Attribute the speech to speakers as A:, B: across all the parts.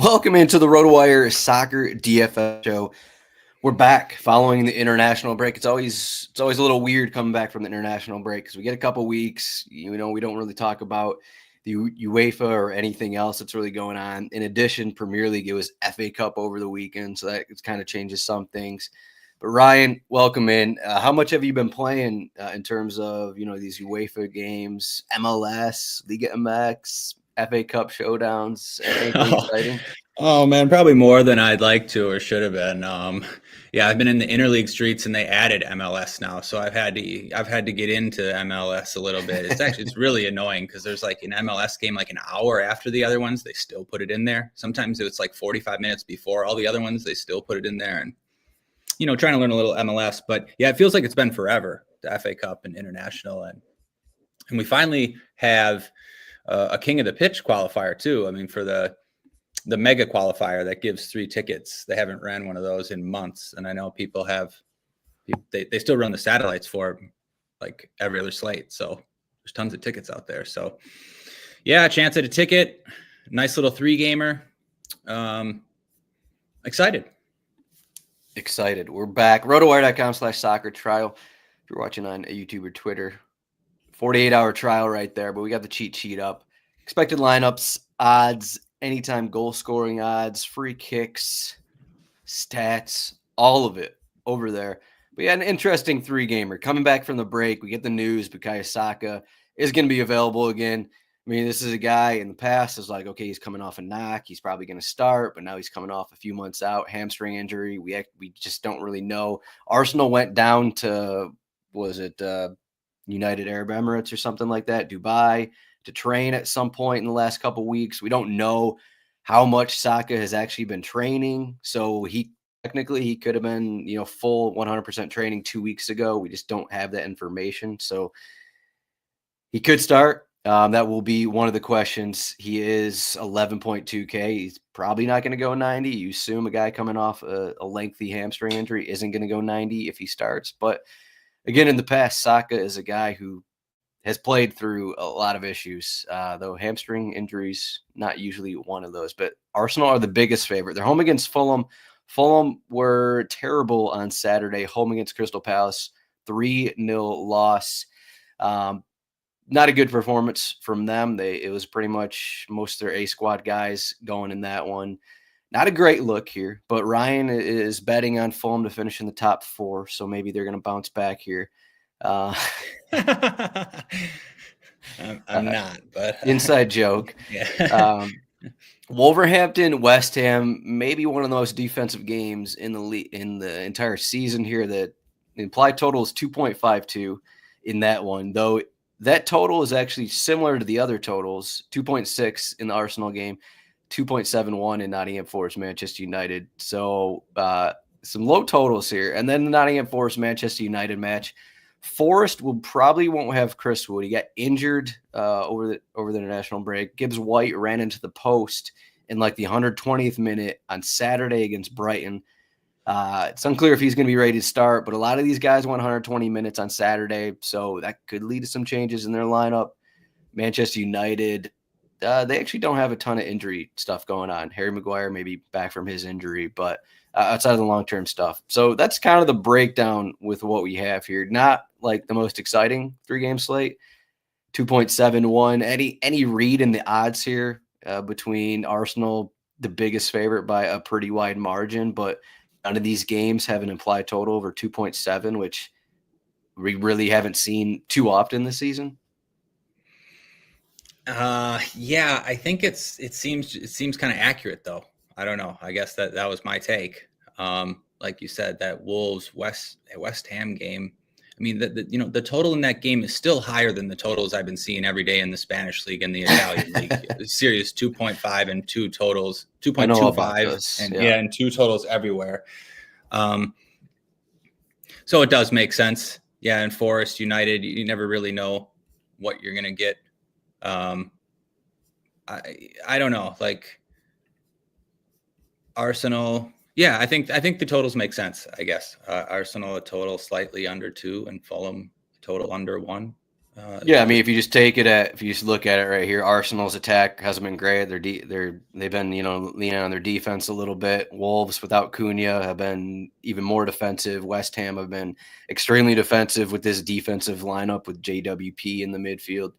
A: Welcome into the RotoWire Soccer DFS show. We're back following the international break. It's always a little weird coming back from the international break because we get a couple weeks. We don't really talk about the UEFA or anything else that's really going on. In addition, Premier League, it was FA Cup over the weekend, so that kind of changes some things. But Ryan, welcome in. How much have you been playing in terms of these UEFA games, MLS, Liga MX, FA Cup showdowns? Anything exciting?
B: Oh man, probably more than I'd like to or should have been. Yeah, I've been in the interleague streets and they added MLS now, so I've had to get into MLS a little bit. It's really annoying because there's like an MLS game like an hour after the other ones, they still put it in there. Sometimes it's like 45 minutes before all the other ones, they still put it in there, and trying to learn a little MLS. But yeah, it feels like it's been forever, the FA Cup and international, and we finally have a King of the Pitch qualifier too. I mean, for the mega qualifier that gives 3 tickets. They haven't ran one of those in months. And I know people they still run the satellites for like every other slate. So there's tons of tickets out there. So yeah, a chance at a ticket, nice little 3-gamer. Excited.
A: We're back. Rotowire.com/soccer trial. If you're watching on YouTube or Twitter, 48-hour trial right there, but we got the cheat sheet up. Expected lineups, odds, anytime goal scoring odds, free kicks, stats, all of it over there. We had an interesting 3-gamer coming back from the break. We get the news Bukayo Saka is going to be available again. I mean, this is a guy in the past is like, okay, he's coming off a knock. He's probably going to start, but now he's coming off a few months out, hamstring injury. We just don't really know. Arsenal went down to, was it United Arab Emirates or something like that, Dubai, to train at some point in the last couple of weeks. We don't know how much Saka has actually been training. So he could have been, full 100% training 2 weeks ago. We just don't have that information. So he could start. That will be one of the questions. He is 11.2K. He's probably not going to go 90. You assume a guy coming off a lengthy hamstring injury isn't going to go 90 if he starts. But again, in the past, Saka is a guy who has played through a lot of issues, though hamstring injuries, not usually one of those. But Arsenal are the biggest favorite. They're home against Fulham. Fulham were terrible on Saturday, home against Crystal Palace, 3-0 loss. Not a good performance from them. It was pretty much most of their A-squad guys going in that one. Not a great look here, but Ryan is betting on Fulham to finish in the top 4, so maybe they're going to bounce back here.
B: I'm not, but
A: inside joke.
B: Yeah.
A: Wolverhampton, West Ham, maybe one of the most defensive games in the entire season here. That the implied total is 2.52 in that one, though that total is actually similar to the other totals, 2.6 in the Arsenal game, 2.71 in Nottingham Forest, Manchester United. So some low totals here. And then the Nottingham Forest, Manchester United match. Forest won't have Chris Wood. He got injured over the international break. Gibbs White ran into the post in like the 120th minute on Saturday against Brighton. It's unclear if he's going to be ready to start, but a lot of these guys went 120 minutes on Saturday, so that could lead to some changes in their lineup. Manchester United, they actually don't have a ton of injury stuff going on. Harry Maguire may be back from his injury, but outside of the long-term stuff. So that's kind of the breakdown with what we have here. Not like the most exciting 3-game slate. 2.71. Any read in the odds here between Arsenal, the biggest favorite by a pretty wide margin, but none of these games have an implied total over 2.7, which we really haven't seen too often this season.
B: Yeah, I think it seems kind of accurate though. I don't know. I guess that was my take. Like you said, that Wolves West Ham game. I mean, the total in that game is still higher than the totals I've been seeing every day in the Spanish league and the Italian league. Serious 2.5 and 2 totals, 2.25 and 2 totals everywhere. So it does make sense. Yeah, and Forest United, you never really know what you're gonna get. I don't know, like Arsenal. Yeah, I think the totals make sense, I guess. Arsenal a total slightly under 2 and Fulham a total under 1.
A: Yeah, I mean, if you just look at it right here, Arsenal's attack hasn't been great. They've been leaning on their defense a little bit. Wolves without Cunha have been even more defensive. West Ham have been extremely defensive with this defensive lineup with JWP in the midfield,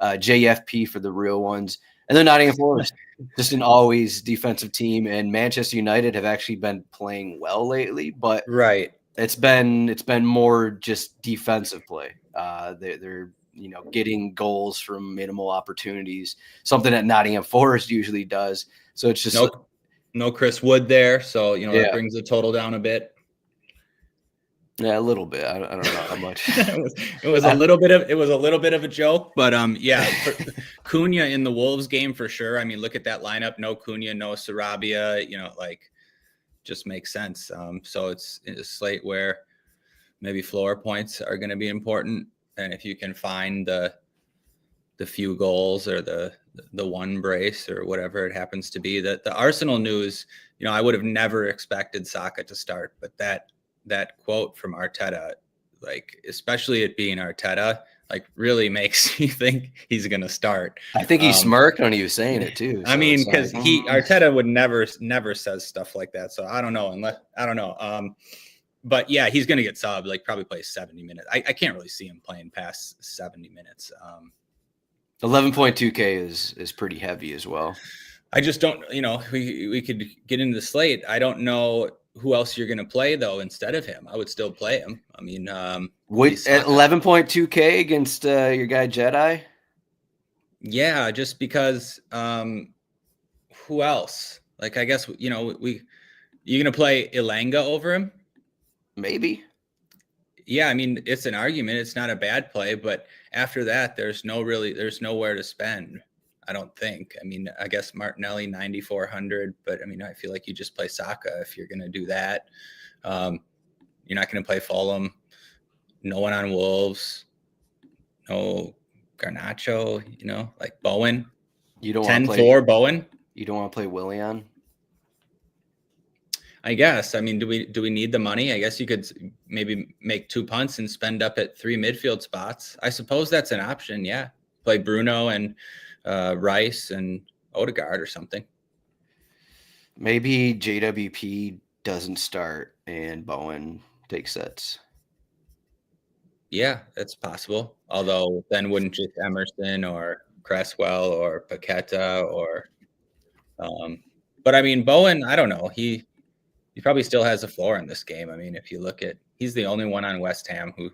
A: JFP for the real ones, and then Nottingham Forest, just an always defensive team. And Manchester United have actually been playing well lately, but
B: Right.
A: it's been more just defensive play. They're getting goals from minimal opportunities, something that Nottingham Forest usually does. So it's just
B: no Chris Wood there, so
A: Yeah.
B: that brings the total down a bit.
A: Yeah, a little bit. I don't know how much.
B: it was a little bit of a joke, but yeah, Cunha in the Wolves game for sure. I mean, look at that lineup: no Cunha, no Sarabia. Just makes sense. So it's a slate where maybe floor points are going to be important, and if you can find the few goals or the one brace or whatever it happens to be, that the Arsenal news, I would have never expected Saka to start, but that quote from Arteta, especially it being Arteta, really makes me think he's going to start.
A: I think he smirked when he was saying it too.
B: I mean, because Arteta would never says stuff like that. So I don't know. But yeah, he's going to get subbed, probably play 70 minutes. I can't really see him playing past 70 minutes.
A: 11.2K is pretty heavy as well.
B: I just don't, we could get into the slate. I don't know who else you're going to play though instead of him. I would still play him. I mean, at
A: 11.2K against your guy Jedi.
B: Yeah, just because. Who else? I guess you going to play Ilanga over him?
A: Maybe.
B: Yeah, I mean, it's an argument. It's not a bad play, but after that, there's nowhere to spend. I don't think. I mean, I guess Martinelli 9,400, but I mean, I feel like you just play Saka if you're going to do that. You're not going to play Fulham. No one on Wolves. No Garnacho. Bowen.
A: You don't
B: 10-4 Bowen.
A: You don't want to play Willian.
B: I guess. I mean, do we need the money? I guess you could maybe make 2 punts and spend up at 3 midfield spots. I suppose that's an option. Yeah, play Bruno and Rice and Odegaard or something.
A: Maybe JWP doesn't start and Bowen takes sets.
B: Yeah, that's possible. Although then wouldn't just Emerson or Cresswell or Paqueta or but I mean, Bowen, I don't know. He probably still has a floor in this game. I mean, if you look at, he's the only one on West Ham who,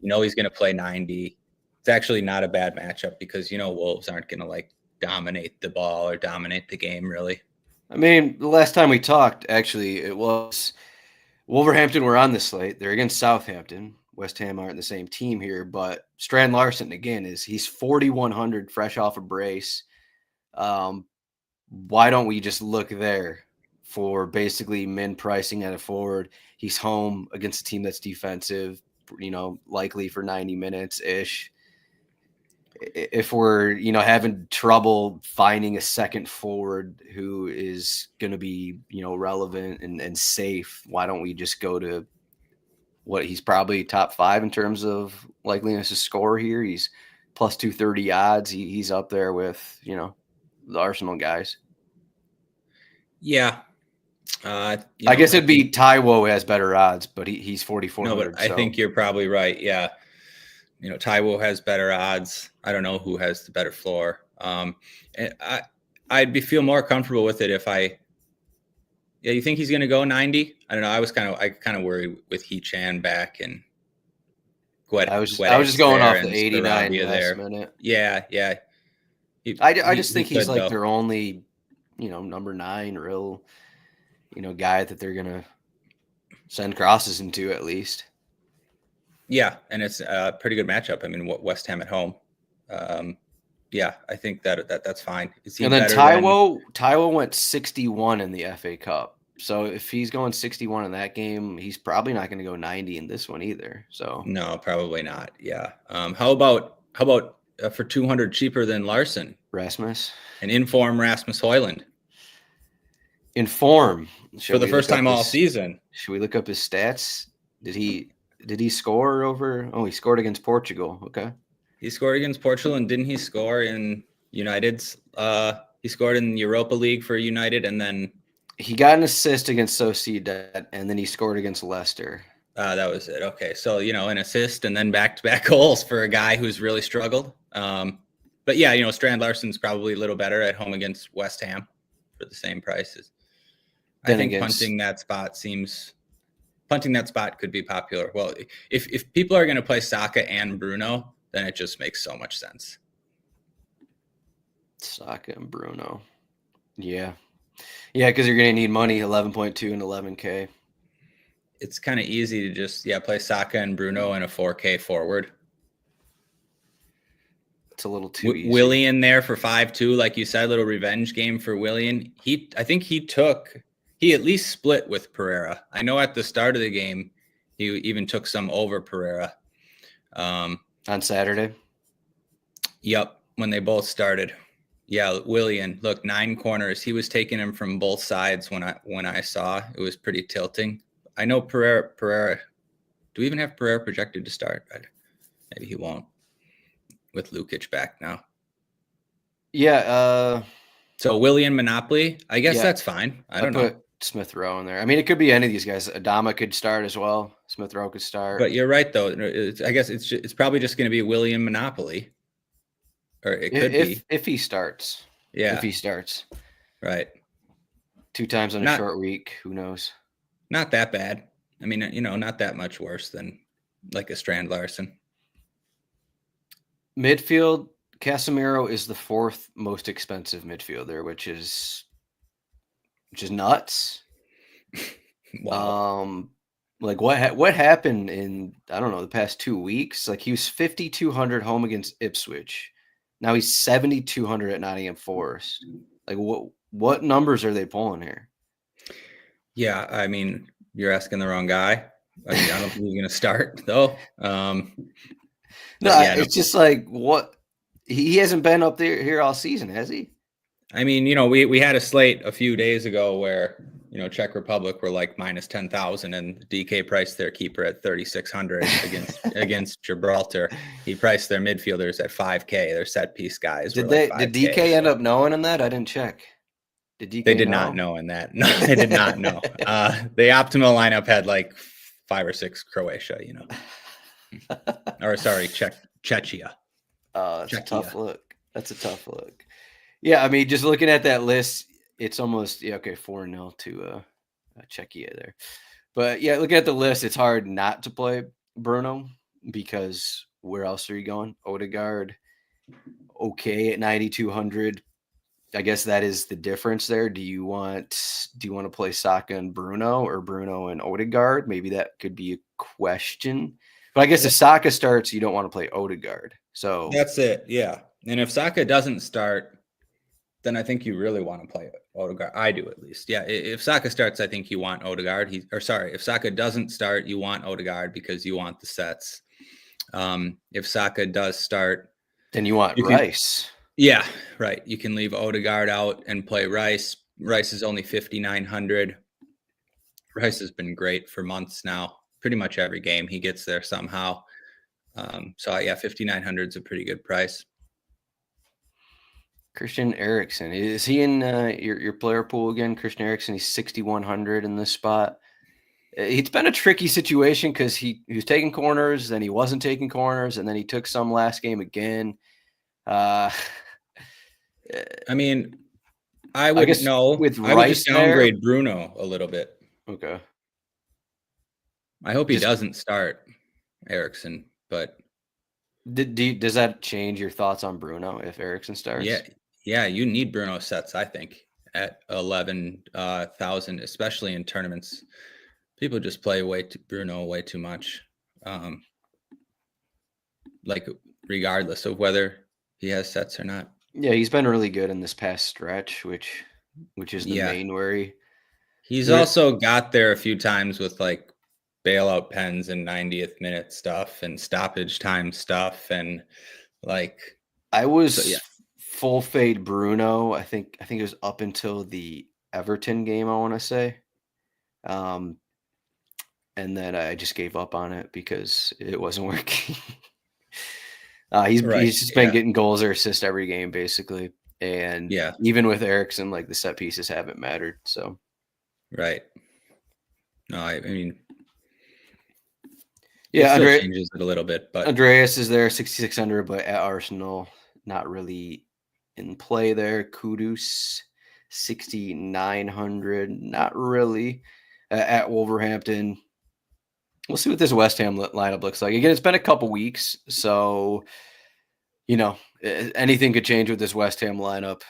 B: he's going to play 90. It's actually not a bad matchup because, Wolves aren't going to dominate the ball or dominate the game really.
A: I mean, the last time we talked, actually, it was Wolverhampton were on the slate. They're against Southampton. West Ham aren't the same team here, but Strand Larson, again, he's 4,100 fresh off a brace. Why don't we just look there for basically min pricing at a forward? He's home against a team that's defensive, likely for 90 minutes ish. If we're, having trouble finding a second forward who is going to be, relevant and safe, why don't we just go to what he's probably top 5 in terms of likeliness to score here? He's plus 230 odds. He's up there with, the Arsenal guys.
B: Yeah.
A: I guess it'd be Taiwo has better odds, but he's 4,400.
B: No, but I think you're probably right. Yeah. Taiwo has better odds. I don't know who has the better floor. And I'd feel more comfortable with it if you think he's going to go 90? I don't know. I kind of worry with He-Chan back and
A: I was just going off the 89 last minute.
B: Yeah.
A: I just think he's their only, number 9 real, guy that they're going to send crosses into at least.
B: Yeah, and it's a pretty good matchup. I mean, West Ham at home. Yeah, I think that's fine.
A: And then Taiwo went 61 in the FA Cup. So if he's going 61 in that game, he's probably not going to go 90 in this one either. So
B: no, probably not. Yeah. How about for 200 cheaper than Larson?
A: Rasmus.
B: An in-form Rasmus Højlund.
A: In form.
B: For the first time all season.
A: Should we look up his stats? did he score over? Oh, he scored against Portugal. Okay.
B: He scored against Portugal, and didn't he score in United's? He scored in Europa League for United, and then
A: he got an assist against Sociedad, and then he scored against Leicester.
B: That was it. Okay, so an assist and then back-to-back goals for a guy who's really struggled. But yeah, Strand Larsen's probably a little better at home against West Ham for the same prices. I think punting that spot could be popular. Well, if people are going to play Saka and Bruno, then it just makes so much sense.
A: Saka and Bruno. Yeah. Yeah, because you're going to need money, 11.2 and 11K.
B: It's kind of easy to just, play Saka and Bruno and a 4K forward.
A: It's a little too easy.
B: Willian there for 5-2, like you said, little revenge game for Willian. I think he at least split with Pereira. I know at the start of the game, he even took some over Pereira.
A: On Saturday?
B: Yep, when they both started. Yeah, Willian, look, 9 corners. He was taking him from both sides when I saw. It was pretty tilting. I know Pereira. Do we even have Pereira projected to start? Maybe he won't with Lukic back now.
A: Yeah.
B: So Willian Monopoly, I guess that's fine. I don't know.
A: Put Smith Rowe in there. I mean, it could be any of these guys. Adama could start as well. Smith Rowe could start.
B: But you're right, though. I guess it's probably just going to be Willian Monopoly. Or it could be.
A: If he starts.
B: Yeah.
A: If he starts.
B: Right.
A: 2 times in a short week. Who knows?
B: Not that bad. I mean, not that much worse than like a Strand Larsen.
A: Midfield, Casemiro is the 4th most expensive midfielder, which is nuts.
B: Wow.
A: Like what happened in, I don't know, the past 2 weeks? Like he was 5,200 home against Ipswich. Now he's 7,200 at Nottingham Forest. Like what numbers are they pulling here?
B: Yeah, I mean, you're asking the wrong guy. I don't think he's going to start though.
A: It's just like what he hasn't been up there here all season, has he?
B: I mean, we had a slate a few days ago where Czech Republic were like minus 10,000, and DK priced their keeper at 3,600 against Gibraltar. He priced their midfielders at 5K. Their set piece guys.
A: Did DK end up knowing in that? I didn't check.
B: They did not know in that. No, they did not know. The optimal lineup had like 5 or 6 Croatia, or sorry, Czechia.
A: That's a tough look. That's a tough look. Yeah, I mean, just looking at that list, it's almost 4-0 to Czechia there. But yeah, looking at the list, it's hard not to play Bruno because where else are you going? Odegaard, okay at 9,200. I guess that is the difference there. Do you want to play Saka and Bruno or Bruno and Odegaard? Maybe that could be a question. But I guess if Saka starts, you don't want to play Odegaard. So
B: that's it. Yeah. And if Saka doesn't start, then I think you really want to play Odegaard. I do, at least. Yeah. If Saka starts, I think you want Odegaard. If Saka doesn't start, you want Odegaard because you want the sets. If Saka does start,
A: then you want Rice.
B: Yeah, right. You can leave Odegaard out and play Rice. Rice is only 5,900. Rice has been great for months now. Pretty much every game he gets there somehow. So yeah, 5,900 is a pretty good price.
A: Christian Eriksen, is he in your player pool again? Christian Eriksen, he's 6,100 in this spot. It's been a tricky situation because he was taking corners, then he wasn't taking corners, and then he took some last game again.
B: I mean, I would know.
A: With
B: I would just downgrade Bruno a little bit.
A: Okay.
B: I hope he doesn't start Eriksen, but
A: does that change your thoughts on Bruno if Eriksen starts?
B: Yeah, you need Bruno sets, I think, at 11,000, especially in tournaments. People just play Bruno way too much. Like regardless of whether he has sets or not.
A: Yeah, he's been really good in this past stretch, which is the main worry.
B: He's also got there a few times with like bailout pens and 90th minute stuff and stoppage time stuff, and like
A: I was full fade Bruno. I think it was up until the Everton game, I want to say. and then I just gave up on it because it wasn't working. He's just been getting goals or assists every game basically, and even with Eriksen, like the set pieces haven't mattered. So,
B: right. No, I mean,
A: yeah,
B: it still changes it a little bit, but
A: Andreas is there 6,600, but at Arsenal, not really in play there. Kudus 6,900, not really. At Wolverhampton, we'll see what this West Ham lineup looks like. Again, it's been a couple weeks, so anything could change with this West Ham lineup.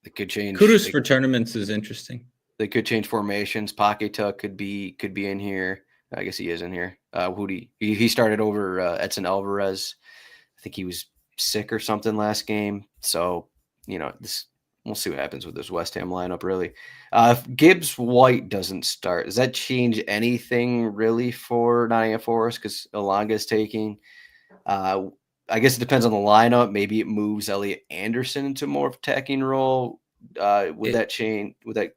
A: It could change.
B: Kudus for tournaments is interesting.
A: They could change formations. Paqueta could be in here. I guess he is in here. He started over Edson Alvarez. I think he was sick or something last game. So, we'll see what happens with this West Ham lineup, really. If Gibbs White doesn't start, does that change anything really for Nottingham Forest? Because Elanga is taking. I guess it depends on the lineup. Maybe it moves Elliot Anderson into more of a attacking role. Would that change? Would that,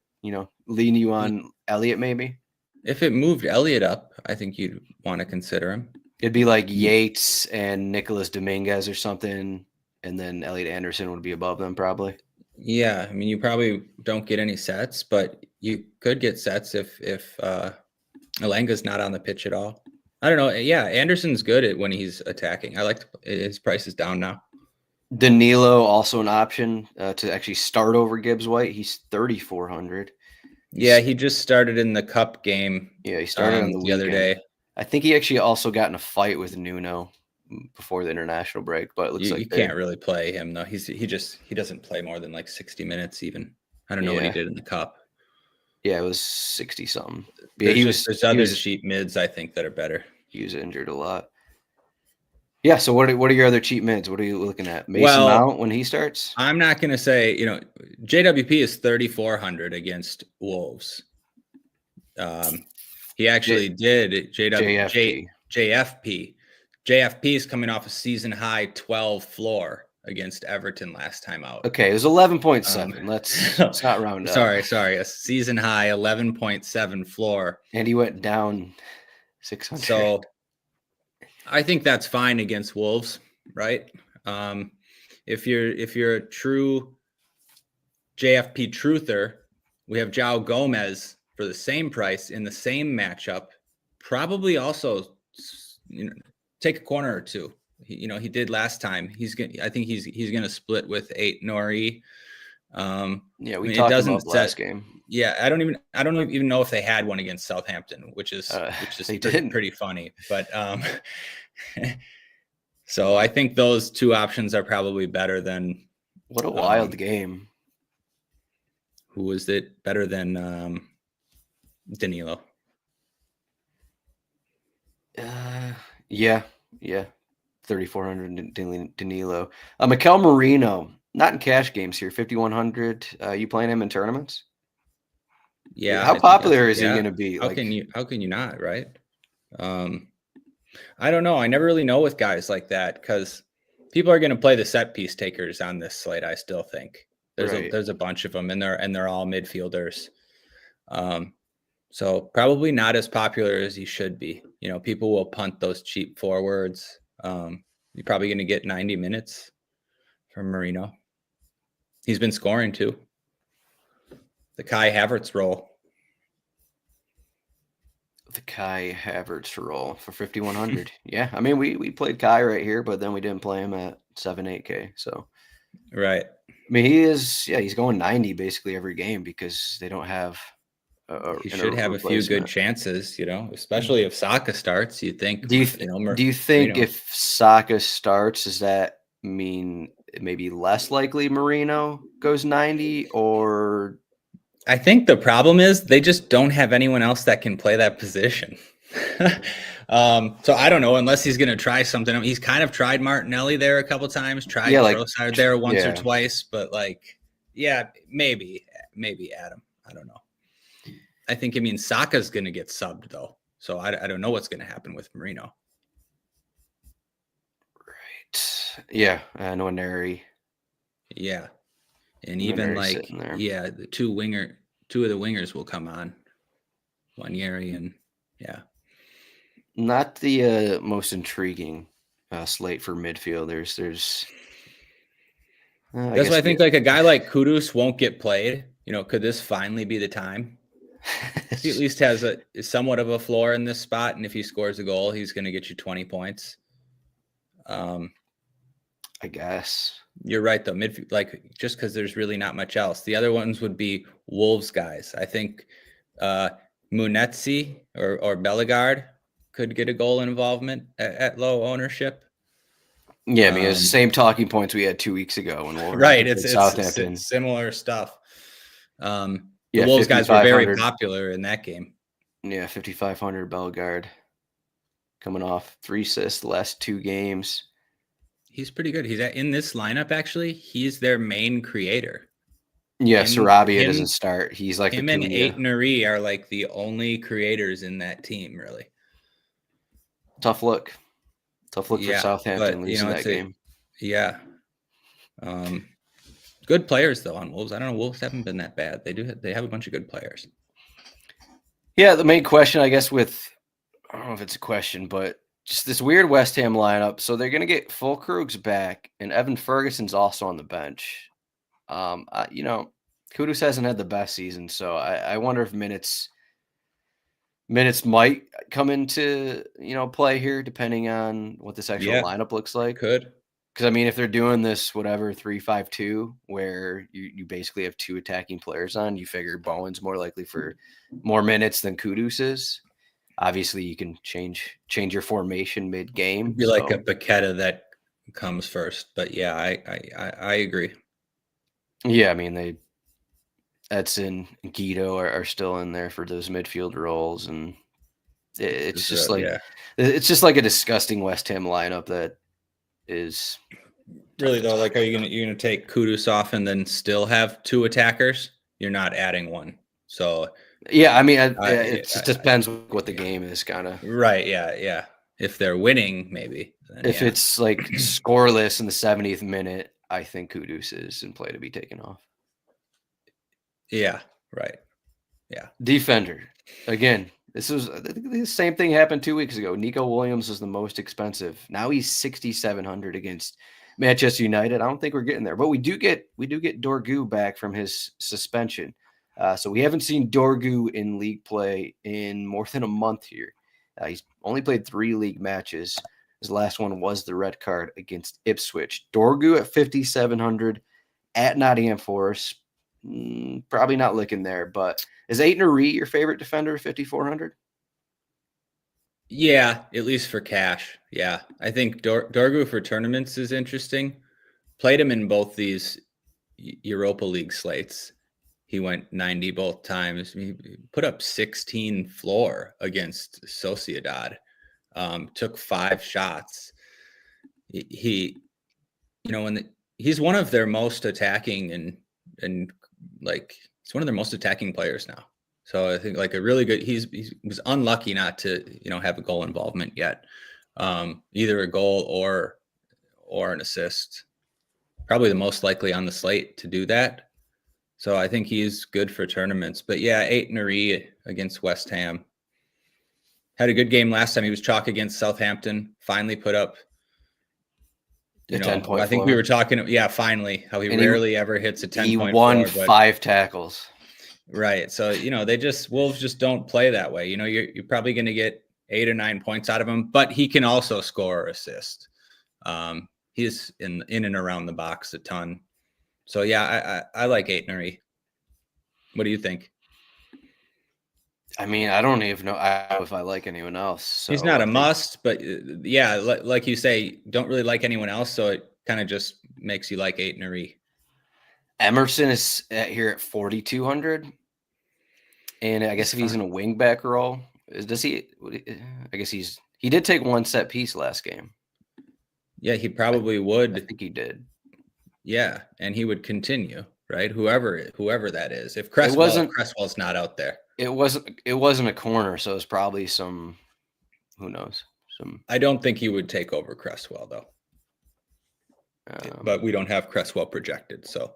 A: lean you on Elliot maybe?
B: If it moved Elliot up, I think you'd want to consider him.
A: It'd be like Yates and Nicholas Dominguez or something, and then Elliot Anderson would be above them probably.
B: Yeah, I mean, you probably don't get any sets, but you could get sets if Elanga's not on the pitch at all. I don't know. Yeah, Anderson's good at when he's attacking. I like his price is down now.
A: Danilo also an option to actually start over Gibbs White. He's 3,400.
B: Yeah, he just started in the cup game.
A: Yeah, he started on the
B: other day.
A: I think he actually also got in a fight with Nuno before the international break, but it looks like
B: you can't really play him though. He doesn't play more than like 60 minutes even. I don't know what he did in the cup.
A: Yeah, it was 60 something.
B: There's other cheap mids I think that are better.
A: He was injured a lot. Yeah, so what are your other cheap mids? What are you looking at? Mason Mount when he starts?
B: I'm not going to say, JWP is 3,400 against Wolves. He actually did JFP. JFP is coming off a season high 12 floor against Everton last time out.
A: Okay, it was 11.7. Let's not round up.
B: Sorry, a season high 11.7 floor.
A: And he went down 600.
B: So I think that's fine against Wolves, right? If you're a true JFP truther, we have João Gomez for the same price in the same matchup. Probably also, take a corner or two. He did last time. I think he's gonna split with 8 Nori.
A: We talked about last game.
B: Yeah, I don't even know if they had one against Southampton, which is pretty funny. But so I think those two options are probably better than.
A: What a wild game!
B: Who was it better than Danilo?
A: Yeah, 3,400 Danilo. Mikel Merino, not in cash games here. 5,100. You playing him in tournaments?
B: Yeah.
A: How popular is he going to be?
B: How can you not? Right. I don't know. I never really know with guys like that because people are going to play the set piece takers on this slate. I still think there's a bunch of them, and they're all midfielders. So probably not as popular as he should be. People will punt those cheap forwards. You're probably going to get 90 minutes from Merino. He's been scoring too. The Kai Havertz role.
A: The Kai Havertz role for 5,100. Yeah, I mean we played Kai right here, but then we didn't play him at 7-8K. So
B: right.
A: I mean he's going 90 basically every game because they don't have.
B: He should have a few good chances, especially if Saka starts. You think?
A: Do you think if Saka starts, does that mean maybe less likely Merino goes 90? Or
B: I think the problem is they just don't have anyone else that can play that position. So I don't know unless he's going to try something. He's kind of tried Martinelli there a couple times. Tried Trossard there once or twice, but maybe Adam. I don't know. I think Saka's going to get subbed though. So I don't know what's going to happen with Merino.
A: Right. Yeah. Nwaneri.
B: Yeah. And even the two of the wingers will come on. Nwaneri and
A: Not the most intriguing slate for midfielders.
B: That's why I think like a guy like Kudus won't get played. Could this finally be the time? He at least has somewhat of a floor in this spot, and if he scores a goal, he's going to get you 20 points.
A: I guess
B: you're right though. Just because there's really not much else. The other ones would be Wolves guys. I think Munetsi or Bellegarde could get a goal involvement at low ownership.
A: Yeah, I mean, it's the same talking points we had 2 weeks ago when
B: Wolverhampton it's Southampton. Similar stuff. The Wolves guys were very popular in that game.
A: Yeah, 5,500 Bellegarde coming off 3 assists the last 2 games.
B: He's pretty good. He's in this lineup, actually. He's their main creator.
A: Yeah, Sarabia doesn't start. He's like
B: him and Aït-Nouri are like the only creators in that team, really.
A: Tough look for Southampton losing that game.
B: Yeah. Good players though on Wolves. I don't know. Wolves haven't been that bad. They have a bunch of good players.
A: Yeah, the main question, I guess, I don't know if it's a question, but just this weird West Ham lineup. So they're going to get Fulkrug's back, and Evan Ferguson's also on the bench. Kudus hasn't had the best season, so I wonder if minutes might come into play here, depending on what this actual lineup looks like.
B: Could.
A: Because I mean, if they're doing this 3-5-2, where you basically have 2 attacking players on, you figure Bowen's more likely for more minutes than Kudus is. Obviously, you can change your formation mid-game.
B: Be like a Paqueta that comes first, but yeah, I agree.
A: Yeah, I mean Edson and Guido are still in there for those midfield roles, and it's just like a disgusting West Ham lineup that is
B: really though. Like, are you gonna take Kudus off and then still have 2 attackers? You're not adding one, so.
A: Yeah, I mean, it just depends what the game is, kind of.
B: Right, yeah. If they're winning, maybe.
A: If it's like scoreless in the 70th minute, I think Kudus is in play to be taken off.
B: Yeah, right. Yeah.
A: Defender. Again, I think the same thing happened 2 weeks ago. Nico Williams was the most expensive. Now he's 6,700 against Manchester United. I don't think we're getting there, but we do get Dorgu back from his suspension. So we haven't seen Dorgu in league play in more than a month here. He's only played 3 league matches. His last one was the red card against Ipswich. Dorgu at 5,700 at Nottingham Forest. Probably not looking there, but is Aït-Nouri your favorite defender at 5,400?
B: Yeah, at least for cash. Yeah, I think Dorgu for tournaments is interesting. Played him in both these Europa League slates. He went 90 both times. He put up 16 floor against Sociedad. Took 5 shots. He's one of their most attacking and like he's one of their most attacking players now. So I think like a really good. He was unlucky not to have a goal involvement yet. Either a goal or an assist. Probably the most likely on the slate to do that. So I think he's good for tournaments. But yeah, Aït-Nouri against West Ham. Had a good game last time. He was chalk against Southampton. Finally put up,
A: 10-point
B: I think we were talking, finally, how he rarely ever hits a 10-point.
A: He won 5 tackles.
B: Right. So, Wolves just don't play that way. You're probably going to get 8 or 9 points out of him, but he can also score or assist. He's in and around the box a ton. So yeah, I like Aït-Nouri. What do you think?
A: I mean, I don't even know if I like anyone else. So
B: he's not a must, but yeah, like you say, don't really like anyone else, so it kind of just makes you like Aït-Nouri.
A: Emerson is here at 4,200, and I guess if he's in a wingback role, does he? I guess he did take 1 set piece last game.
B: Yeah, he probably would.
A: I think he did.
B: Yeah, and he would continue, right? Whoever that is. If Cresswell's not out there.
A: It wasn't a corner, so it's probably some, who knows.
B: I don't think he would take over Cresswell though. But we don't have Cresswell projected, so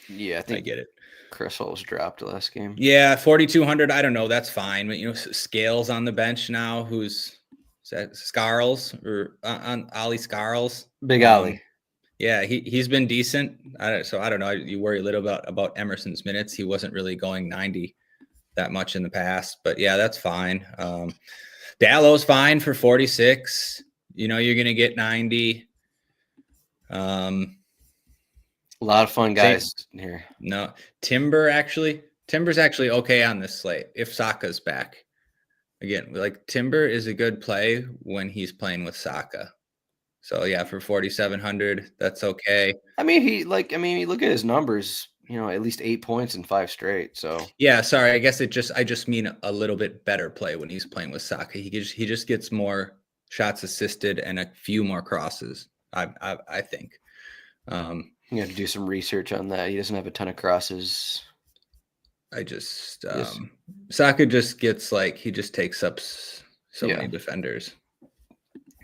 A: yeah, I
B: get it.
A: Cresswell was dropped last game.
B: Yeah, 4,200. I don't know. That's fine, but Scales on the bench now, who's Is that Scarles or on Ollie Scarles?
A: Big Ollie.
B: Yeah, he's been decent. So I don't know. You worry a little about Emerson's minutes. He wasn't really going 90 that much in the past, but yeah, that's fine. Dallow's fine for 46. You're going to get 90.
A: A lot of fun guys here.
B: No, Timber's actually okay on this slate if Saka's back. Again, like Timber is a good play when he's playing with Saka. So yeah, for 4,700, that's okay.
A: I mean, look at his numbers. At least 8 points in 5 straight. So
B: yeah, sorry. I guess I just mean a little bit better play when he's playing with Saka. He just gets more shots assisted and a few more crosses. I think.
A: You have to do some research on that. He doesn't have a ton of crosses.
B: Saka just gets he just takes up so many defenders.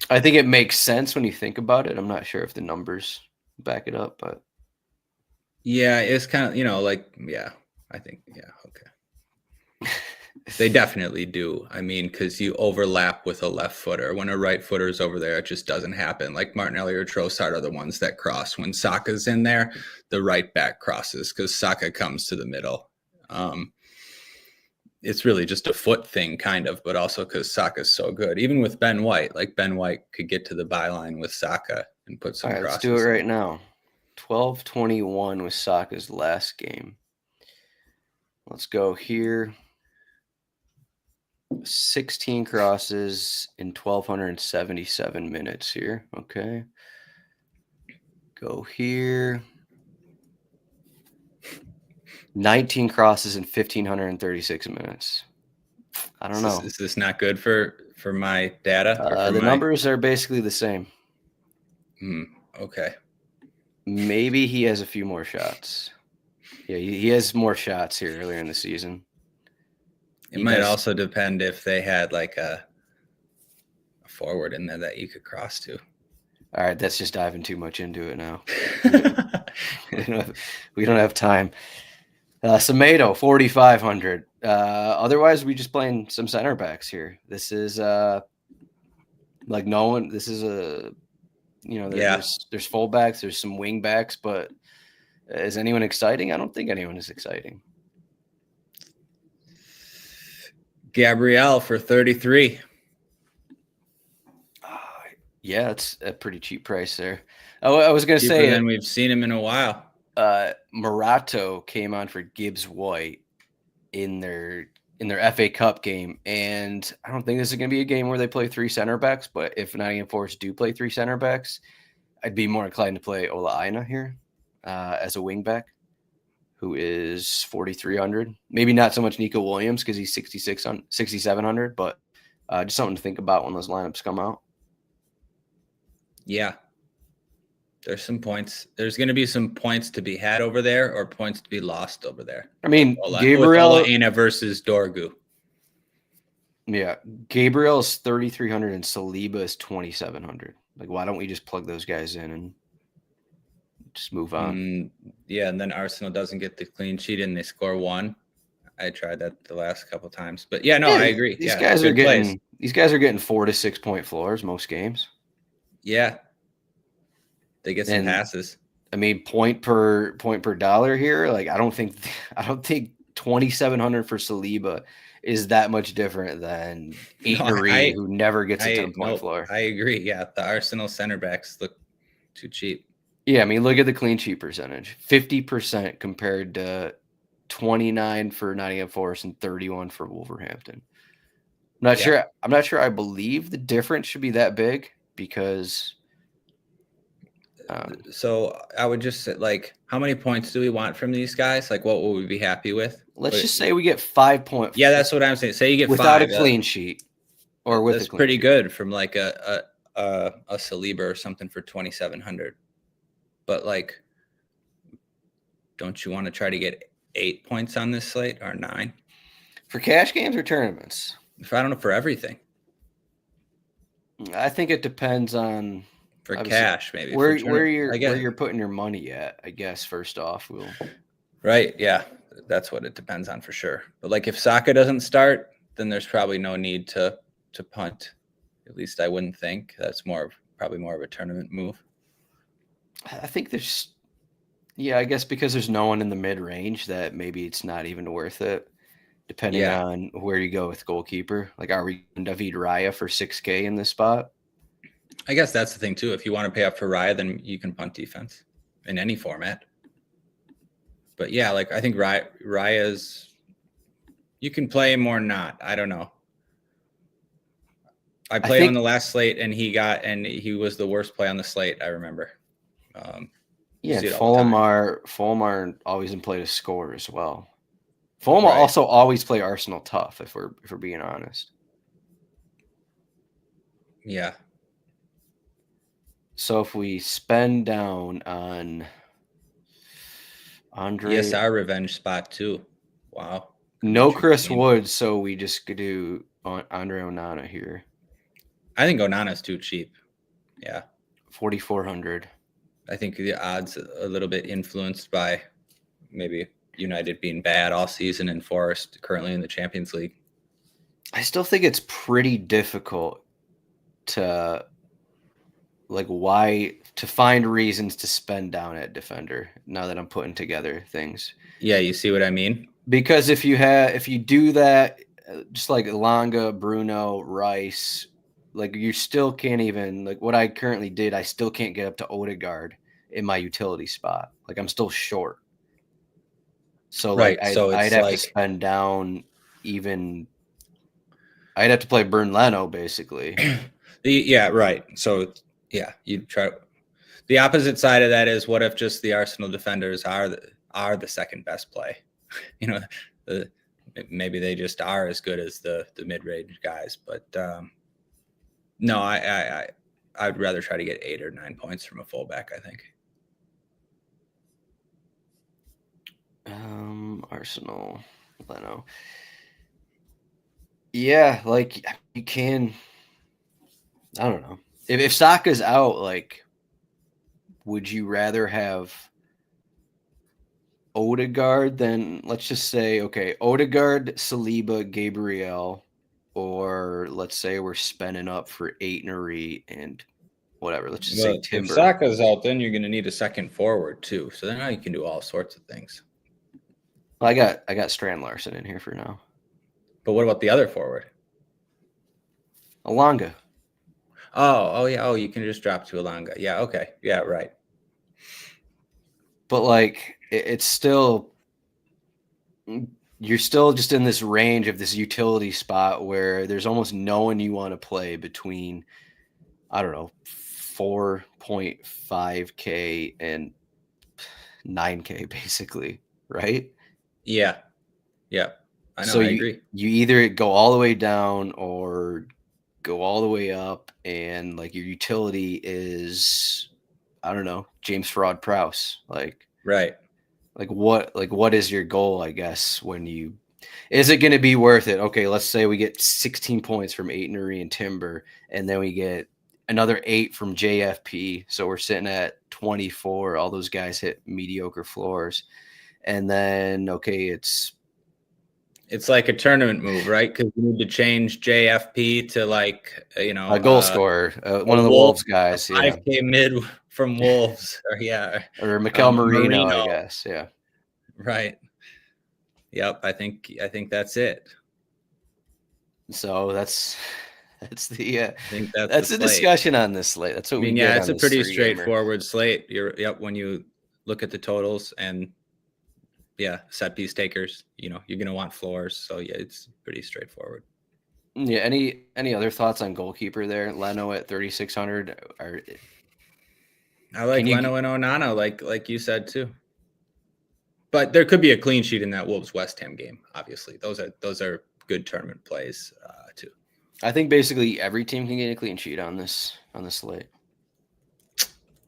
A: I think it makes sense when you think about it. I'm not sure if the numbers back it up, but
B: yeah, it's kind of, I think, okay. They definitely do. I mean, because you overlap with a left footer. When a right footer is over there, it just doesn't happen. Like Martinelli or Trossard are the ones that cross. When Saka's in there, the right back crosses because Saka comes to the middle. It's really just a foot thing, kind of, but also because Saka's so good. Even with Ben White, Ben White could get to the byline with Saka and put some crosses.
A: Let's do it right now. 12-21 was Saka's last game. Let's go here. 16 crosses in 1,277 minutes here. Okay. Go here. 19 crosses in 1,536 minutes. I don't know.
B: Is this not good for my data?
A: The numbers are basically the same.
B: Okay.
A: Maybe he has a few more shots. Yeah, he has more shots here earlier in the season.
B: It might also depend if they had a forward in there that you could cross to.
A: All right, that's just diving too much into it now. We don't have time. Semedo, 4,500. Otherwise, we just playing some center backs here. This is no one. This is there's fullbacks, there's some wing backs, but is anyone exciting? I don't think anyone is exciting.
B: Gabriel for 33.
A: Yeah, it's a pretty cheap price there. I was going to say,
B: than we've seen him in a while.
A: Morato came on for Gibbs White in their FA Cup game, and I don't think this is going to be a game where they play 3 center backs. But if Nottingham Forest do play 3 center backs, I'd be more inclined to play Ola Aina here as a wing back, who is 4,300. Maybe not so much Nico Williams because he's 6,700, but just something to think about when those lineups come out.
B: Yeah. There's some points. There's going to be some points to be had over there or points to be lost over there.
A: I mean, Gabriel
B: Aina versus Dorgu.
A: Yeah. Gabriel is 3,300 and Saliba is 2,700. Why don't we just plug those guys in and just move on?
B: Yeah, and then Arsenal doesn't get the clean sheet and they score 1. I tried that the last couple times, but I agree.
A: These guys are getting 4 to 6 point floors most games.
B: Yeah, they get some passes.
A: I mean, point per dollar here. I don't think 2,700 for Saliba is that much different than Aitnery, who never gets a 10-point floor.
B: I agree. Yeah, the Arsenal center backs look too cheap.
A: Yeah, I mean, look at the clean sheet percentage: 50% compared to 29 for Nottingham Forest and 31 for Wolverhampton. I'm not sure. I believe the difference should be that big because.
B: So I would just say, how many points do we want from these guys? What will we be happy with?
A: Let's just say we get 5 points.
B: Yeah, that's what I'm saying. Say you get
A: without
B: 5,
A: a clean sheet, or with
B: that's
A: a clean
B: pretty
A: sheet.
B: good from a Saliba or something for 2,700. But don't you want to try to get 8 points on this slate or 9
A: for cash games or tournaments?
B: I don't know, for everything.
A: I think it depends on.
B: For cash, maybe.
A: Where you're putting your money at, I guess, first off.
B: Right, yeah. That's what it depends on for sure. But if Saka doesn't start, then there's probably no need to punt. At least I wouldn't think. That's probably more of a tournament move.
A: I think I guess because there's no one in the mid range that maybe it's not even worth it, depending on where you go with goalkeeper. Like, are we going David Raya for 6K in this spot?
B: I guess that's the thing too. If you want to pay up for Raya, then you can punt defense in any format. But yeah, like I think Raya's, you can play him or not. I don't know. I played on the last slate, and he was the worst play on the slate. I remember.
A: Fulham are always in play to score as well. Fulham also always play Arsenal tough, if we're being honest.
B: Yeah.
A: So if we spend down on Andre,
B: yes, our revenge spot too. Wow.
A: No Chris Wood, so we just could do Andre Onana here.
B: I think Onana's too cheap. Yeah.
A: 4,400.
B: I think the odds a little bit influenced by maybe United being bad all season and Forest currently in the Champions League.
A: I still think it's pretty difficult to find reasons to spend down at defender now that I'm putting together things.
B: Yeah, you see what I mean?
A: Because if you do that, just like Elanga, Bruno, Rice, like you still can't even, like what I currently did, I still can't get up to Odegaard in my utility spot. Like I'm still short. So I'd have to spend down even. I'd have to play Burn Leno basically.
B: Yeah, right. So yeah, you try. The opposite side of that is, what if just the Arsenal defenders are the second best play? Maybe they just are as good as the mid-range guys, but no, I'd rather try to get 8 or 9 points from a fullback, I think.
A: Arsenal, Leno. Yeah, like you can. I don't know. If Saka's out, like, would you rather have Odegaard than, let's just say, okay, Odegaard, Saliba, Gabriel, or let's say we're spending up for Aitnery and whatever. Let's just say Timber.
B: If Saka's out, then you're going to need a second forward too. So then now you can do all sorts of things.
A: Well, I got Strand Larson in here for now.
B: But what about the other forward?
A: Elanga.
B: Oh yeah. Oh, you can just drop to Elanga. Yeah. Okay. Yeah. Right.
A: But like, it's still, you're still just in this range of this utility spot where there's almost no one you want to play between, I don't know, 4.5K and 9K basically, right?
B: Yeah. Yeah. I know.
A: So
B: I agree.
A: You either go all the way down or go all the way up, and like your utility is, I don't know, James Farrad-Prowse. Like,
B: right.
A: Like what is your goal, I guess, is it going to be worth it? Okay, let's say we get 16 points from Aitnery and Timber, and then we get another 8 from JFP. So we're sitting at 24. All those guys hit mediocre floors. And then, okay, it's
B: like a tournament move, right? Because you need to change JFP to
A: a goal scorer, one of the Wolves guys,
B: 5K mid from Wolves,
A: or Mikel Merino, I guess, yeah,
B: right. Yep, I think that's it.
A: So that's the
B: I think
A: that's the discussion on this slate. That's what we get.
B: It's a pretty straightforward slate. When you look at the totals and. Yeah, set piece takers, you're going to want floors. So, yeah, it's pretty straightforward.
A: Yeah, any other thoughts on goalkeeper there? Leno at 3,600.
B: I like Leno and Onana, like you said, too. But there could be a clean sheet in that Wolves-West Ham game, obviously. Those are good tournament plays, too.
A: I think basically every team can get a clean sheet on this slate.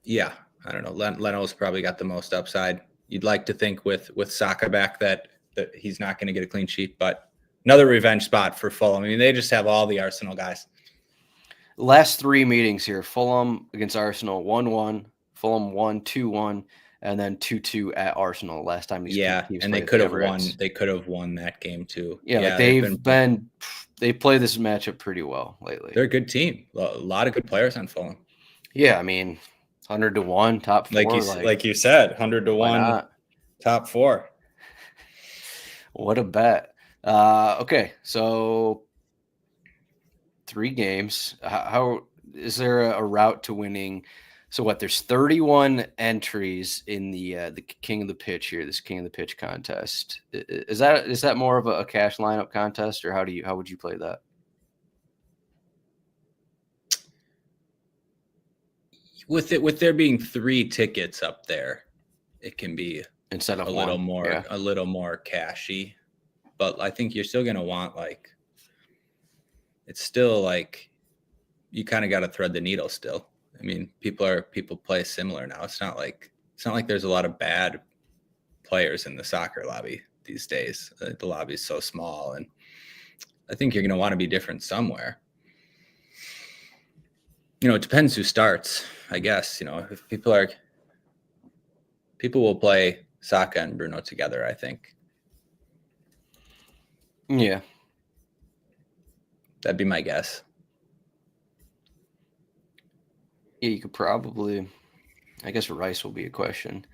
B: Yeah, I don't know. Leno's probably got the most upside. You'd like to think with Saka back that he's not going to get a clean sheet, but another revenge spot for Fulham. I mean, they just have all the Arsenal guys.
A: Last 3 meetings here: Fulham against Arsenal 1-1, Fulham 1-2-1, and then 2-2 at Arsenal. Last time these teams
B: and they could have won. They could have won that game too.
A: Yeah, they've been they play this matchup pretty well lately.
B: They're a good team. A lot of good players on Fulham.
A: Yeah, I mean, 100-1, top 4.
B: Like you said, 100-1, top 4.
A: What a bet. Okay, so 3 games. How is there a route to winning? So what? There's 31 entries in the King of the Pitch here. This King of the Pitch contest. Is that more of a cash lineup contest, or how would you play that?
B: With there being 3 tickets up there, it can be
A: Instead of
B: a little more cashy. But I think you're still gonna want, like, it's still like you kind of got to thread the needle still. I mean, people play similar now. It's not like there's a lot of bad players in the soccer lobby these days. The lobby is so small, and I think you're going to want to be different somewhere. It depends who starts, I guess. If people will play Saka and Bruno together, I think.
A: Yeah.
B: That'd be my guess.
A: Yeah, you could probably, I guess Rice will be a question.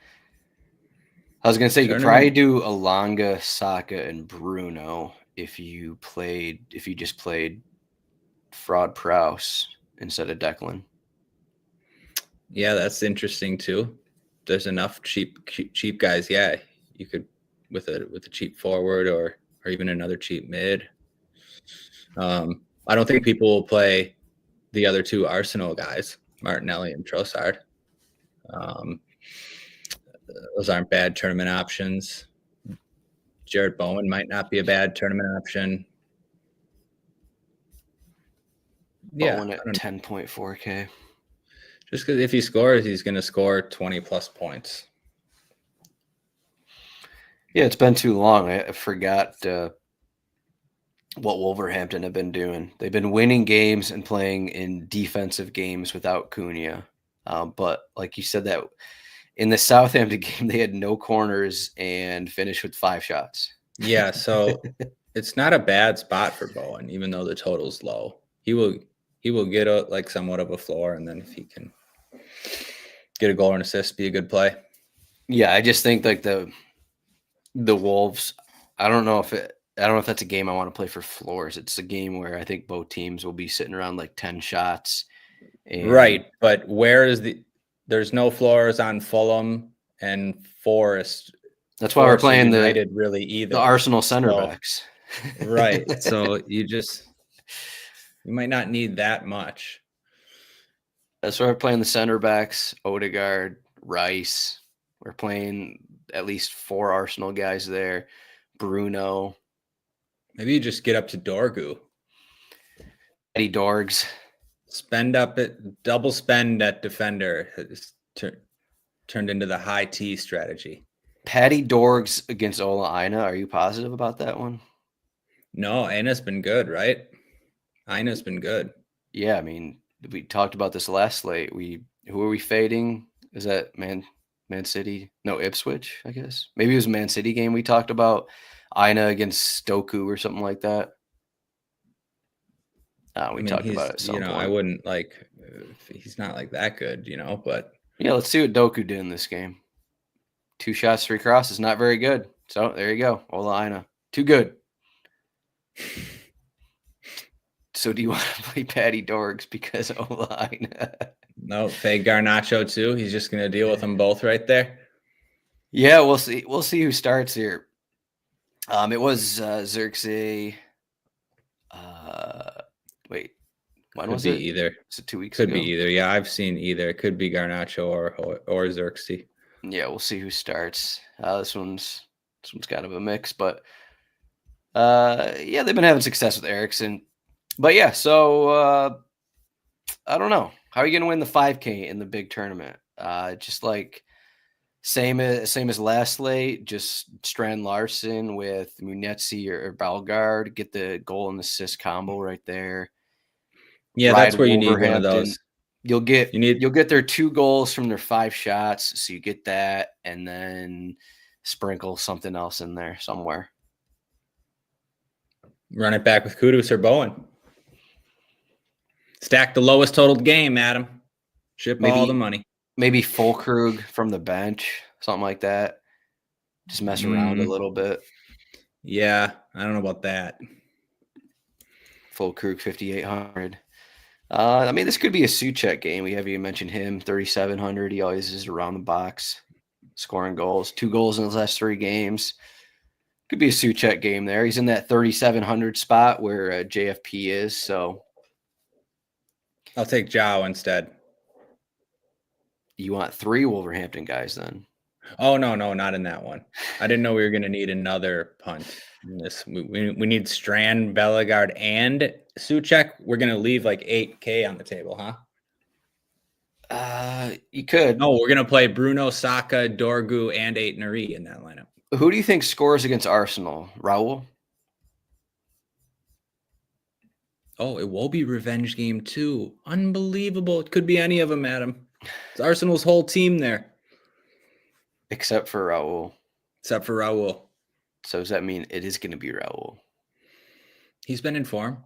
A: I was going to say, you could probably do Elanga, Saka, and Bruno if you just played Fraud Prowse instead of Declan.
B: Yeah, that's interesting too. There's enough cheap guys. Yeah, you could with a cheap forward or even another cheap mid. I don't think people will play the other 2 Arsenal guys, Martinelli and Trossard. Those aren't bad tournament options. Jared Bowen might not be a bad tournament option.
A: Bowen at 10.4K.
B: Just because if he scores, he's going to score 20+ points.
A: Yeah, it's been too long. I forgot what Wolverhampton have been doing. They've been winning games and playing in defensive games without Cunha. But like you said, that in the Southampton game, they had no corners and finished with 5 shots.
B: Yeah, so it's not a bad spot for Bowen, even though the total's low. He will get somewhat of a floor, and then if he can get a goal and assist, be a good play.
A: Yeah, I just think like the Wolves. I don't know if that's a game I want to play for floors. It's a game where I think both teams will be sitting around like 10 shots.
B: Right, but there's no floors on Fulham and Forest.
A: That's why we're playing
B: United really either.
A: The Arsenal center backs.
B: Right. So you might not need that much.
A: That's why we're playing the center backs, Odegaard, Rice. We're playing at least 4 Arsenal guys there. Bruno.
B: Maybe you just get up to Dorgu.
A: Eddie Dorgs.
B: Double spend at defender has turned into the high T strategy.
A: Paddy Dorgs against Ola Aina. Are you positive about that one?
B: No, Aina's been good, right? Aina's been good.
A: Yeah, I mean, we talked about this last slate. Who are we fading? Is that Man City? No, Ipswich, I guess. Maybe it was a Man City game we talked about. Aina against Stoku or something like that. We talked about it at some point.
B: I wouldn't he's not like that good, but
A: yeah, let's see what Doku did in this game. 2 shots, 3 crosses, not very good. So there you go. Ola Aina. Too good. So do you want to play Paddy Dorgs because Ola Aina?
B: No, fade Garnacho too. He's just gonna deal with them both right there.
A: Yeah, we'll see. We'll see who starts here. It was Xerxes. Wait, when was it?
B: Either.
A: Was it 2 weeks ago?
B: Could be either. Yeah, I've seen either. It could be Garnacho or Xerxes.
A: Yeah, we'll see who starts. This one's kind of a mix, but yeah, they've been having success with Eriksson. But yeah, so I don't know. How are you going to win the 5K in the big tournament? Just like same as last slate, just Strand Larson with Munetzi or Bellegarde, get the goal and assist combo right there.
B: Yeah, that's where you need one of those.
A: You'll get their 2 goals from their 5 shots, so you get that, and then sprinkle something else in there somewhere.
B: Run it back with Kudus or Bowen. Stack the lowest totaled game, Adam. Ship all the money.
A: Maybe Fulkrug from the bench, something like that. Just mess around a little bit.
B: Yeah, I don't know about that.
A: Fulkrug 5,800. This could be a Souček game. We haven't even mentioned him. 3,700. He always is around the box, scoring goals. 2 goals in his last 3 games. Could be a Souček game there. He's in that 3,700 spot where JFP is. So
B: I'll take Joao instead.
A: You want 3 Wolverhampton guys then?
B: Oh, no, not in that one. I didn't know we were going to need another punt in this. We need Strand, Bellegarde, and Souček. We're going to leave like 8K on the table, huh?
A: You could.
B: No, we're going to play Bruno, Saka, Dorgu, and Aït-Nouri in that lineup.
A: Who do you think scores against Arsenal? Raul?
B: Oh, it will be revenge game too. Unbelievable. It could be any of them, Adam. It's Arsenal's whole team there.
A: Except for Raul.
B: So
A: does that mean it is going to be Raul?
B: He's been in form.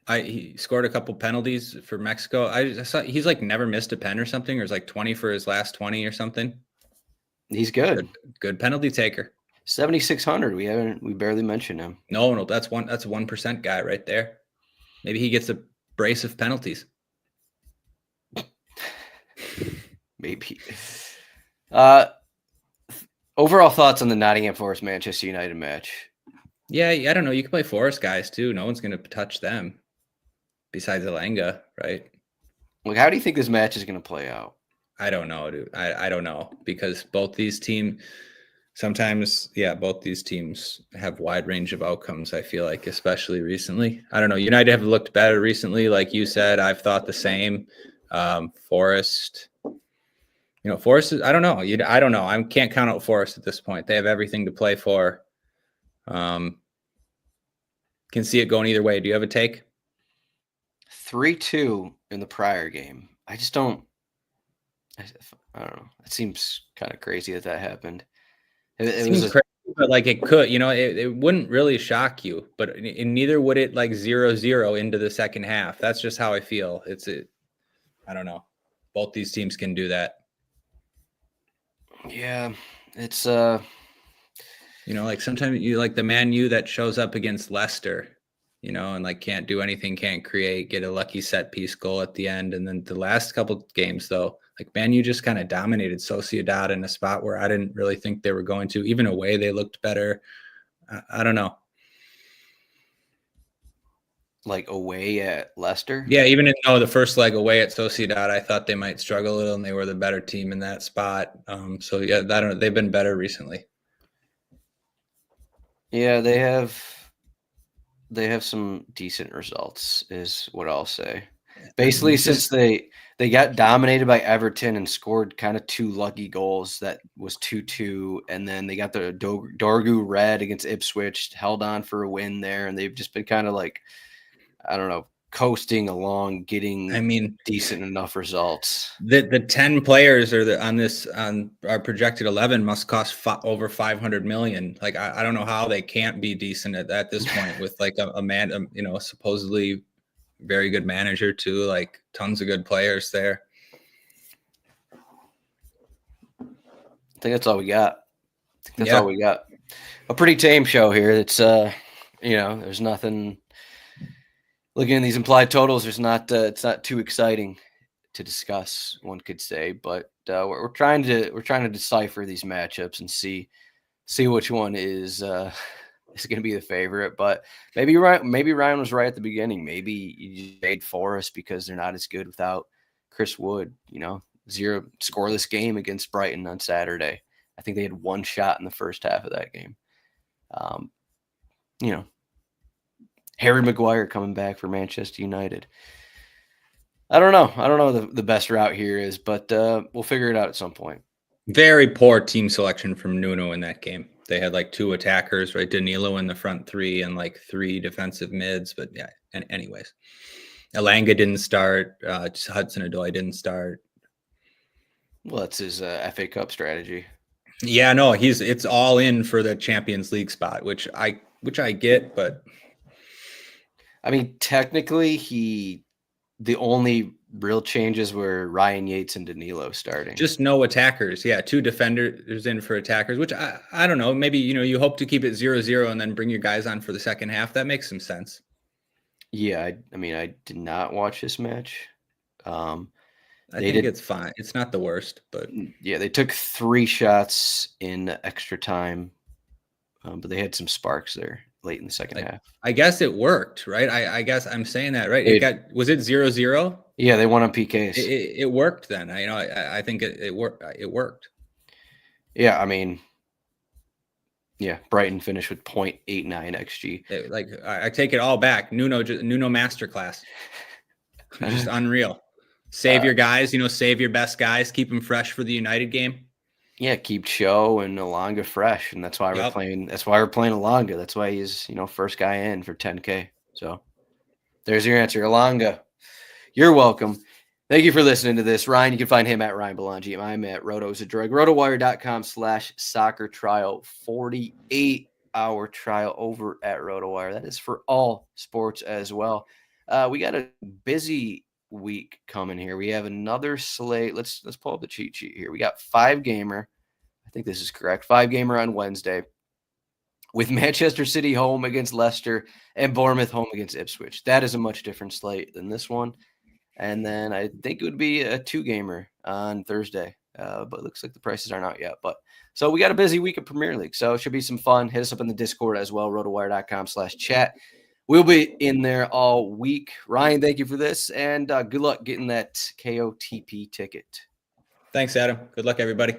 B: He scored a couple penalties for Mexico. I saw he's like never missed a pen or something, or it's like 20 for his last 20 or something.
A: He's good.
B: Good penalty taker.
A: 7,600. We barely mentioned him.
B: No, that's a 1% guy right there. Maybe he gets a brace of penalties.
A: Maybe. Overall thoughts on the Nottingham Forest Manchester United match?
B: Yeah, I don't know. You can play Forest guys too. No one's going to touch them besides Elanga, right?
A: Like, how do you think this match is going to play out?
B: I don't know, dude. I don't know, because both these teams have wide range of outcomes, I feel like, especially recently. I don't know. United have looked better recently. Like you said, I've thought the same. Forest, Forest is, I don't know. I don't know. I can't count out Forest at this point. They have everything to play for. Can see it going either way. Do you have a take?
A: 3-2 in the prior game. I don't know. It seems kind of crazy that happened. It was
B: crazy, but like it could, it wouldn't really shock you, but neither would it like 0-0 into the second half. That's just how I feel. I don't know. Both these teams can do that.
A: Yeah, it's
B: like sometimes you like the Man U that shows up against Leicester, and like can't do anything, can't create, get a lucky set piece goal at the end. And then the last couple games though, like Man U just kind of dominated Sociedad in a spot where I didn't really think they were going to. Even away, they looked better. I don't know.
A: Like away at Leicester?
B: Yeah, even though the first leg away at Sociedad, I thought they might struggle a little, and they were the better team in that spot. So yeah, I don't know. They've been better recently.
A: Yeah, they have some decent results, is what I'll say. Basically, since they got dominated by Everton and scored kind of 2 lucky goals, that was 2-2, and then they got the Dorgu red against Ipswich, held on for a win there, and they've just been kind of like, I don't know, coasting along, getting decent enough results.
B: The 10 players on our projected 11 must cost over 500 million. Like I don't know how they can't be decent at this point with like a man, supposedly very good manager too, like tons of good players there.
A: I think that's all we got. All we got. A pretty tame show here. It's there's nothing. Looking at these implied totals, it's not too exciting to discuss, one could say, but we're trying to decipher these matchups and see which one is going to be the favorite. But maybe Ryan was right at the beginning. Maybe you made Forest because they're not as good without Chris Wood. 0 scoreless game against Brighton on Saturday. I think they had 1 shot in the first half of that game. Harry Maguire coming back for Manchester United. I don't know the best route here is, but we'll figure it out at some point.
B: Very poor team selection from Nuno in that game. They had like 2 attackers, right? Danilo in the front 3 and like 3 defensive mids. But yeah, and anyways, Elanga didn't start. Hudson-Odoi didn't start.
A: Well, that's his FA Cup strategy.
B: Yeah, no, it's all in for the Champions League spot, which I get, but
A: I mean, technically, the only real changes were Ryan Yates and Danilo starting.
B: Just no attackers. Yeah, 2 defenders in for attackers, which I don't know. Maybe, you hope to keep it 0-0 and then bring your guys on for the second half. That makes some sense.
A: Yeah, I mean, I did not watch this match.
B: I think it's fine. It's not the worst, but
A: yeah, they took 3 shots in extra time, but they had some sparks there late in the second half.
B: I guess it worked, right? I guess I'm saying that right. Was it 0-0?
A: Yeah, they won on PKs.
B: It worked then. I think it worked. It worked.
A: Yeah, I mean, yeah, Brighton finished with 0.89 xG.
B: I take it all back. Nuno masterclass. Just unreal. Save your guys, save your best guys, keep them fresh for the United game.
A: Yeah, keep Cho and Elanga fresh, and that's why we're playing. That's why we're playing Elanga. That's why he's first guy in for 10K. So there's your answer, Elanga. You're welcome. Thank you for listening to this, Ryan. You can find him at Ryan Belongia. I'm at Zdroik. RotoWire.com/soccer trial. 48-hour trial over at RotoWire. That is for all sports as well. We got a busy week coming here. We have another slate. Let's pull up the cheat sheet here. We got 5-gamer. I think this is correct. 5-gamer on Wednesday with Manchester City home against Leicester and Bournemouth home against Ipswich. That is a much different slate than this one. And then I think it would be a 2-gamer on Thursday. But it looks like the prices aren't out yet. So we got a busy week of Premier League. So it should be some fun. Hit us up in the Discord as well, rotowire.com/chat. We'll be in there all week. Ryan, thank you for this. And good luck getting that KOTP ticket.
B: Thanks, Adam. Good luck, everybody.